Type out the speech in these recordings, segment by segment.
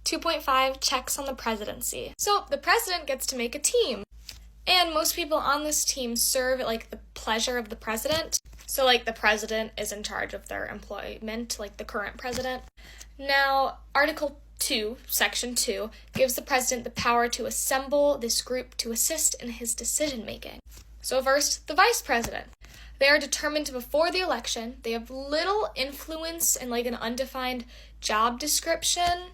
2.5, checks on the presidency. So the president gets to make a team. And most people on this team serve at, like, the pleasure of the president. So, like, the president is in charge of their employment, like the current president. Now, Article 2, Section 2, gives the president the power to assemble this group to assist in his decision-making. So first, the vice president. They are determined before the election. They have little influence and, like, an undefined job description.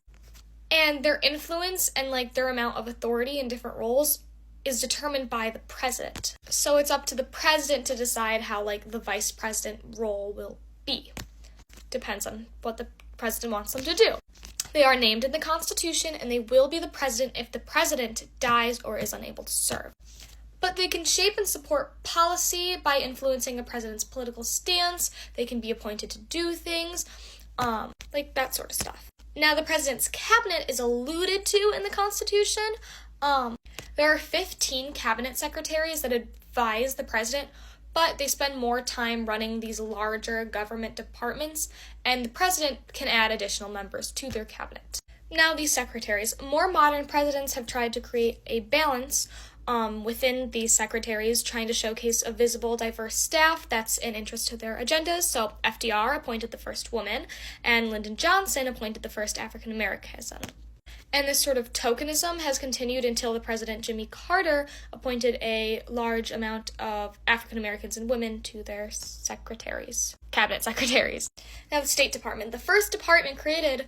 And their influence and, like, their amount of authority in different roles is determined by the president. So it's up to the president to decide how, like, the vice president role will be. Depends on what the president wants them to do. They are named in the Constitution, and they will be the president if the president dies or is unable to serve. But they can shape and support policy by influencing a president's political stance. They can be appointed to do things, like that sort of stuff. Now, the president's cabinet is alluded to in the Constitution. There are 15 cabinet secretaries that advise the president, but they spend more time running these larger government departments, and the president can add additional members to their cabinet. Now, these secretaries, more modern presidents have tried to create a balance within these secretaries, trying to showcase a visible, diverse staff that's in interest to their agendas. So FDR appointed the first woman, and Lyndon Johnson appointed the first African American. And this sort of tokenism has continued until the President Jimmy Carter appointed a large amount of African Americans and women to their cabinet secretaries. Now, the State Department. The first department created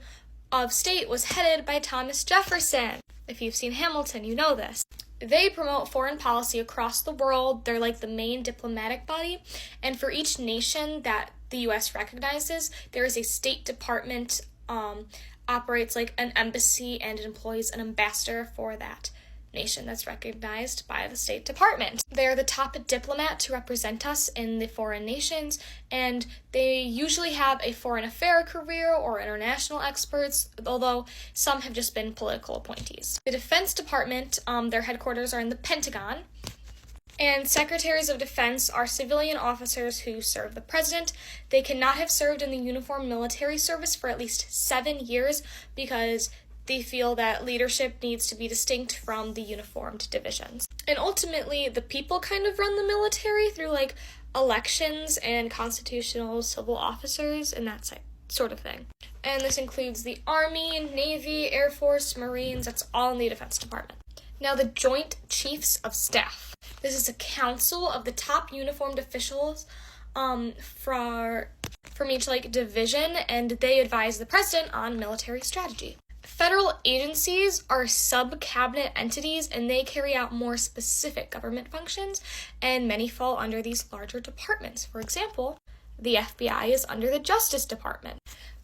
of state was headed by Thomas Jefferson. If you've seen Hamilton, you know this. They promote foreign policy across the world. They're like the main diplomatic body. And for each nation that the U.S. recognizes, there is a State Department operates like an embassy and employs an ambassador for that nation that's recognized by the State Department. They're the top diplomat to represent us in the foreign nations, and they usually have a foreign affair career or international experts, although some have just been political appointees. The Defense Department, their headquarters are in the Pentagon, and secretaries of defense are civilian officers who serve the president. They cannot have served in the uniformed military service for at least 7 years because they feel that leadership needs to be distinct from the uniformed divisions. And ultimately, the people kind of run the military through, like, elections and constitutional civil officers and that sort of thing. And this includes the Army, Navy, Air Force, Marines. That's all in the Defense Department. Now, the Joint Chiefs of Staff. This is a council of the top uniformed officials from each, like, division, and they advise the president on military strategy. Federal agencies are sub-cabinet entities, and they carry out more specific government functions, and many fall under these larger departments. For example, the FBI is under the Justice Department.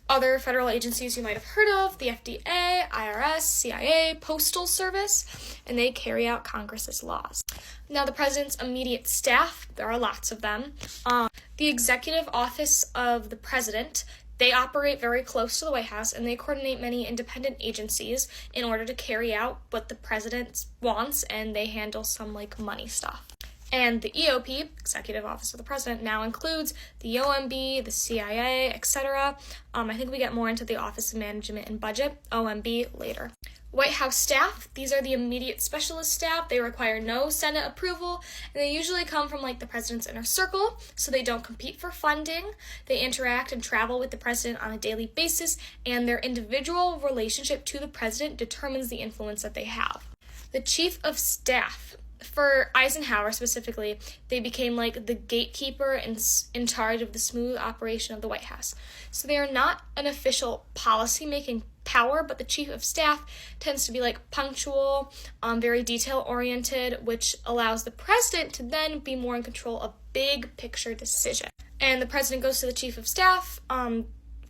Other federal agencies you might have heard of, the FDA, IRS, CIA, Postal Service, and they carry out Congress's laws. Now, the president's immediate staff, there are lots of them. The Executive Office of the President, they operate very close to the White House, and they coordinate many independent agencies in order to carry out what the president wants, and they handle some, like, money stuff. And the EOP, Executive Office of the President, now includes the OMB, the CIA, etc. I think we get more into the Office of Management and Budget, OMB, later. White House staff, these are the immediate specialist staff. They require no Senate approval, and they usually come from, like, the president's inner circle, so they don't compete for funding. They interact and travel with the president on a daily basis, and their individual relationship to the president determines the influence that they have. The Chief of Staff. For Eisenhower specifically, they became, like, the gatekeeper and in charge of the smooth operation of the White House. So they are not an official policy-making power, but the Chief of Staff tends to be, like, punctual, very detail-oriented, which allows the president to then be more in control of big-picture decisions. And the president goes to the Chief of Staff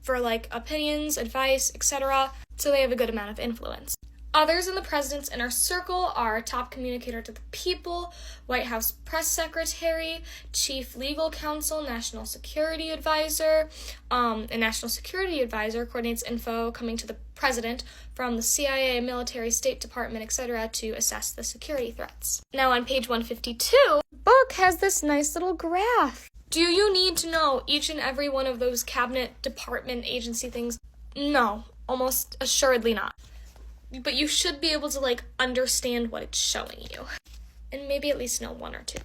for, like, opinions, advice, etc., so they have a good amount of influence. Others in the president's inner circle are top communicator to the people, White House press secretary, chief legal counsel, national security advisor. A national security advisor coordinates info coming to the president from the CIA, military, State Department, etc. to assess the security threats. Now on page 152, the book has this nice little graph. Do you need to know each and every one of those cabinet, department, agency things? No, almost assuredly not. but you should be able to, like, understand what it's showing you. And maybe at least know one or two.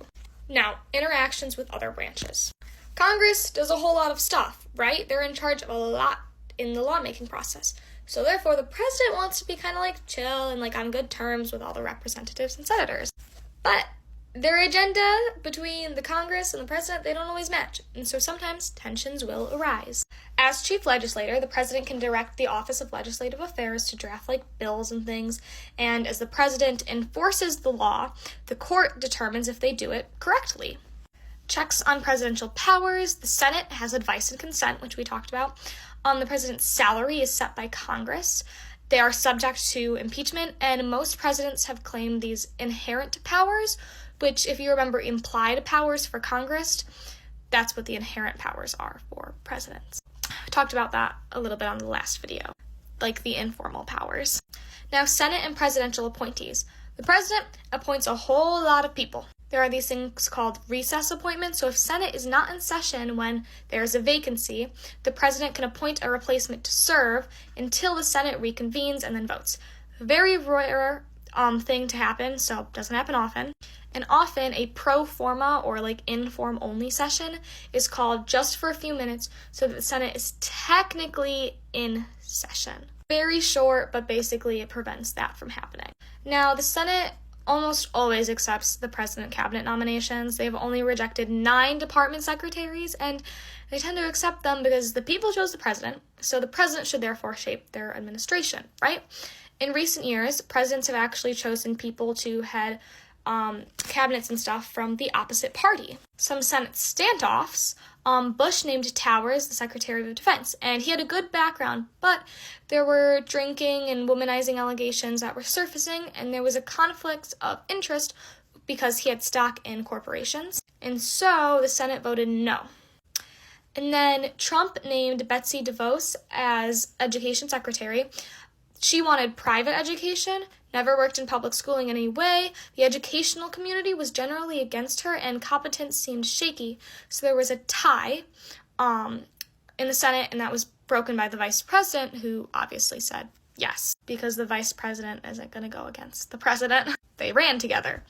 Now, interactions with other branches. Congress does a whole lot of stuff, right? They're in charge of a lot in the lawmaking process. So therefore, the president wants to be kind of like chill and like on good terms with all the representatives and senators. But their agenda between the Congress and the president, they don't always match. And so sometimes tensions will arise. As chief legislator, the president can direct the Office of Legislative Affairs to draft like bills and things. And as the president enforces the law, the court determines if they do it correctly. Checks on presidential powers. The Senate has advice and consent, which we talked about. The president's salary is set by Congress. They are subject to impeachment, and most presidents have claimed these inherent powers, which, if you remember implied powers for Congress, that's what the inherent powers are for presidents. I talked about that a little bit on the last video, like the informal powers. Now, Senate and presidential appointees. The president appoints a whole lot of people. There are these things called recess appointments, so if Senate is not in session when there's a vacancy, the president can appoint a replacement to serve until the Senate reconvenes and then votes. Very rare thing to happen, so it doesn't happen often. And often a pro forma or like in-form only session is called just for a few minutes so that the Senate is technically in session. Very short, but basically it prevents that from happening. Now, the Senate almost always accepts the president cabinet nominations. They've only rejected 9 department secretaries, and they tend to accept them because the people chose the president, so the president should therefore shape their administration, right? In recent years, presidents have actually chosen people to head cabinets and stuff from the opposite party. Some Senate standoffs, Bush named Towers the Secretary of Defense, and he had a good background, but there were drinking and womanizing allegations that were surfacing, and there was a conflict of interest because he had stock in corporations, and so the Senate voted no. And then Trump named Betsy DeVos as Education Secretary. She wanted private education, never worked in public schooling in any way. The educational community was generally against her, and competence seemed shaky. So there was a tie in the Senate, and that was broken by the vice president, who obviously said yes, because the vice president isn't going to go against the president. They ran together.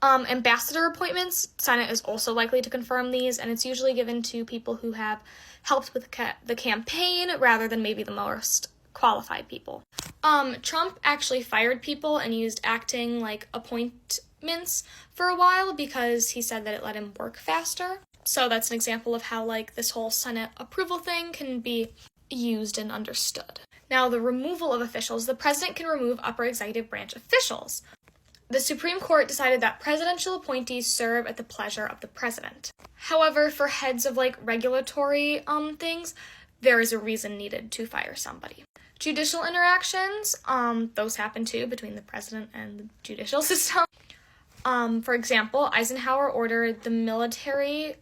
Ambassador appointments, Senate is also likely to confirm these, and it's usually given to people who have helped with the campaign rather than maybe the most qualified people. Trump actually fired people and used acting like appointments for a while because he said that it let him work faster. So that's an example of how like this whole Senate approval thing can be used and understood. Now, the removal of officials. The president can remove upper executive branch officials. The Supreme Court decided that presidential appointees serve at the pleasure of the president. However, for heads of like regulatory things, there is a reason needed to fire somebody. Judicial interactions, those happen too between the president and the judicial system. For example, Eisenhower ordered the military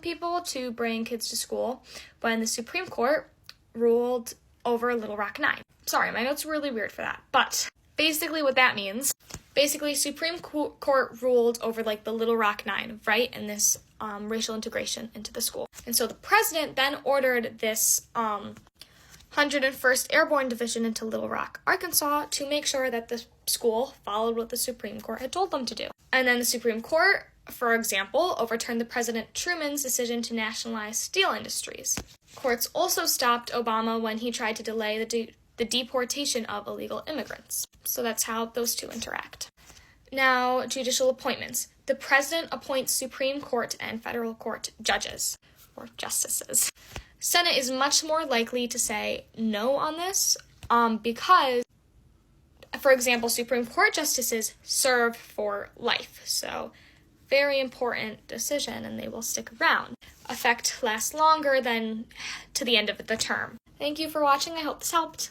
people to bring kids to school when the Supreme Court ruled over Little Rock 9. Sorry, my notes are really weird for that, but basically what that means, Supreme Court ruled over like the Little Rock 9, right, and this racial integration into the school. And so the president then ordered this 101st Airborne Division into Little Rock, Arkansas, to make sure that the school followed what the Supreme Court had told them to do. And then the Supreme Court, for example, overturned the President Truman's decision to nationalize steel industries. Courts also stopped Obama when he tried to delay the deportation of illegal immigrants. So that's how those two interact. Now, judicial appointments. The president appoints Supreme Court and federal court judges, or justices. Senate is much more likely to say no on this because, for example, Supreme Court justices serve for life. So very important decision, and they will stick around. Effect lasts longer than to the end of the term. Thank you for watching. I hope this helped.